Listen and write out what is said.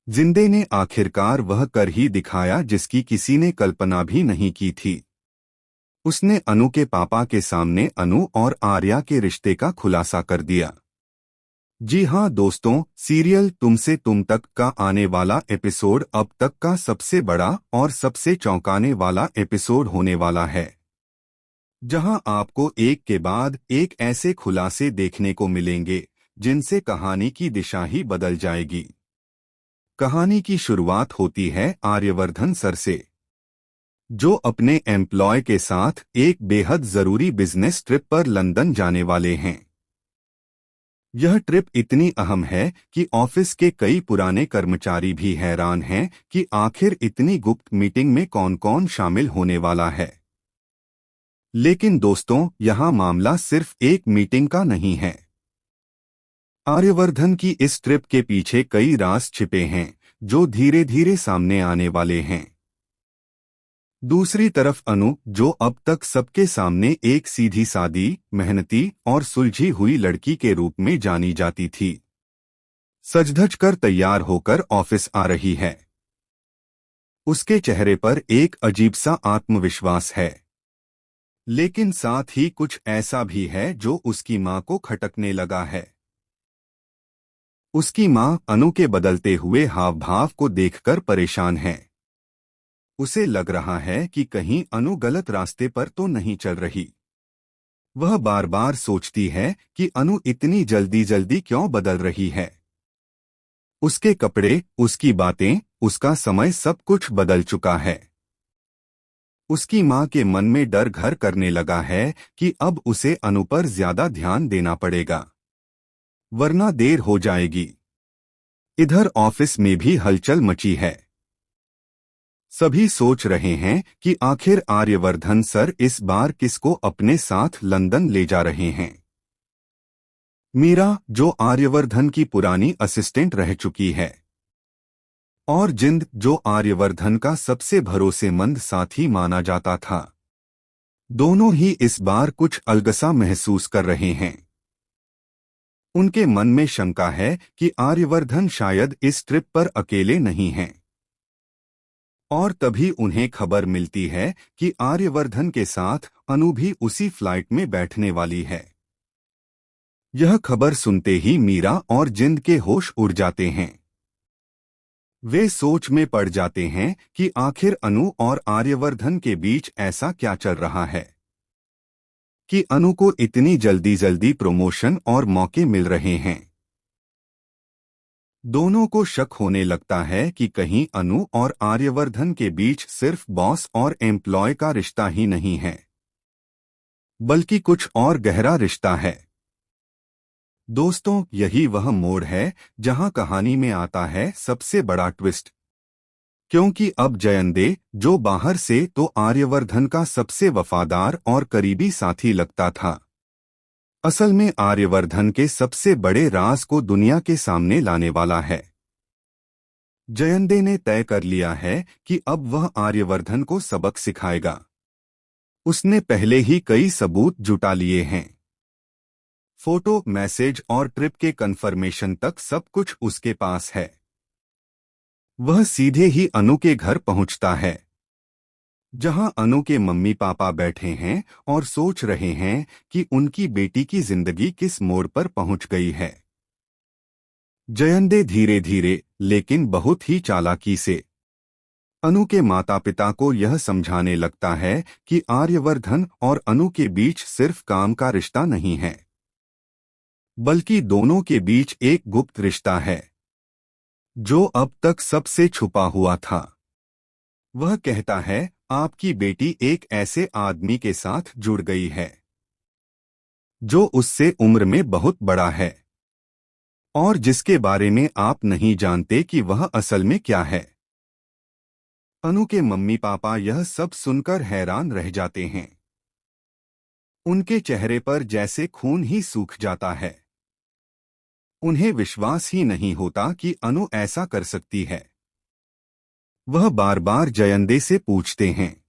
जिंदे ने आखिरकार वह कर ही दिखाया जिसकी किसी ने कल्पना भी नहीं की थी। उसने अनु के पापा के सामने अनु और आर्या के रिश्ते का खुलासा कर दिया। जी हाँ दोस्तों, सीरियल तुमसे तुम तक का आने वाला एपिसोड अब तक का सबसे बड़ा और सबसे चौंकाने वाला एपिसोड होने वाला है, जहां आपको एक के बाद एक ऐसे खुलासे देखने को मिलेंगे जिनसे कहानी की दिशा ही बदल जाएगी। कहानी की शुरुआत होती है आर्यवर्धन सर से, जो अपने एम्प्लॉय के साथ एक बेहद जरूरी बिजनेस ट्रिप पर लंदन जाने वाले हैं। यह ट्रिप इतनी अहम है कि ऑफिस के कई पुराने कर्मचारी भी हैरान हैं कि आखिर इतनी गुप्त मीटिंग में कौन कौन शामिल होने वाला है। लेकिन दोस्तों, यहाँ मामला सिर्फ एक मीटिंग का नहीं है। आर्यवर्धन की इस ट्रिप के पीछे कई राज छिपे हैं जो धीरे धीरे सामने आने वाले हैं। दूसरी तरफ अनु, जो अब तक सबके सामने एक सीधी सादी, मेहनती और सुलझी हुई लड़की के रूप में जानी जाती थी, सज-धज कर तैयार होकर ऑफिस आ रही है। उसके चेहरे पर एक अजीब सा आत्मविश्वास है, लेकिन साथ ही कुछ ऐसा भी है जो उसकी मां को खटकने लगा है। उसकी मां अनु के बदलते हुए हाव भाव को देखकर परेशान है। उसे लग रहा है कि कहीं अनु गलत रास्ते पर तो नहीं चल रही। वह बार बार सोचती है कि अनु इतनी जल्दी जल्दी क्यों बदल रही है। उसके कपड़े, उसकी बातें, उसका समय सब कुछ बदल चुका है। उसकी मां के मन में डर घर करने लगा है कि अब उसे अनु पर ज्यादा ध्यान देना पड़ेगा, वरना देर हो जाएगी। इधर ऑफिस में भी हलचल मची है। सभी सोच रहे हैं कि आखिर आर्यवर्धन सर इस बार किसको अपने साथ लंदन ले जा रहे हैं। मीरा, जो आर्यवर्धन की पुरानी असिस्टेंट रह चुकी है, और जिंद, जो आर्यवर्धन का सबसे भरोसेमंद साथी माना जाता था, दोनों ही इस बार कुछ अलगसा महसूस कर रहे हैं। उनके मन में शंका है कि आर्यवर्धन शायद इस ट्रिप पर अकेले नहीं हैं। और तभी उन्हें खबर मिलती है कि आर्यवर्धन के साथ अनु भी उसी फ्लाइट में बैठने वाली है। यह खबर सुनते ही मीरा और जिंद के होश उड़ जाते हैं। वे सोच में पड़ जाते हैं कि आखिर अनु और आर्यवर्धन के बीच ऐसा क्या चल रहा है कि अनु को इतनी जल्दी जल्दी प्रमोशन और मौके मिल रहे हैं। दोनों को शक होने लगता है कि कहीं अनु और आर्यवर्धन के बीच सिर्फ बॉस और एम्प्लॉय का रिश्ता ही नहीं है, बल्कि कुछ और गहरा रिश्ता है। दोस्तों, यही वह मोड़ है जहां कहानी में आता है सबसे बड़ा ट्विस्ट, क्योंकि अब जयंदे, जो बाहर से तो आर्यवर्धन का सबसे वफादार और करीबी साथी लगता था, असल में आर्यवर्धन के सबसे बड़े राज को दुनिया के सामने लाने वाला है। जयंदे ने तय कर लिया है कि अब वह आर्यवर्धन को सबक सिखाएगा। उसने पहले ही कई सबूत जुटा लिए हैं। फोटो, मैसेज और ट्रिप के कंफर्मेशन तक सब कुछ उसके पास है। वह सीधे ही अनु के घर पहुंचता है, जहां अनु के मम्मी पापा बैठे हैं और सोच रहे हैं कि उनकी बेटी की जिंदगी किस मोड़ पर पहुंच गई है। जयंदे धीरे धीरे लेकिन बहुत ही चालाकी से अनु के माता पिता को यह समझाने लगता है कि आर्यवर्धन और अनु के बीच सिर्फ काम का रिश्ता नहीं है, बल्कि दोनों के बीच एक गुप्त रिश्ता है जो अब तक सबसे छुपा हुआ था। वह कहता है, आपकी बेटी एक ऐसे आदमी के साथ जुड़ गई है जो उससे उम्र में बहुत बड़ा है और जिसके बारे में आप नहीं जानते कि वह असल में क्या है। अनु के मम्मी पापा यह सब सुनकर हैरान रह जाते हैं। उनके चेहरे पर जैसे खून ही सूख जाता है। उन्हें विश्वास ही नहीं होता कि अनु ऐसा कर सकती है। वह बार बार जयंदे से पूछते हैं,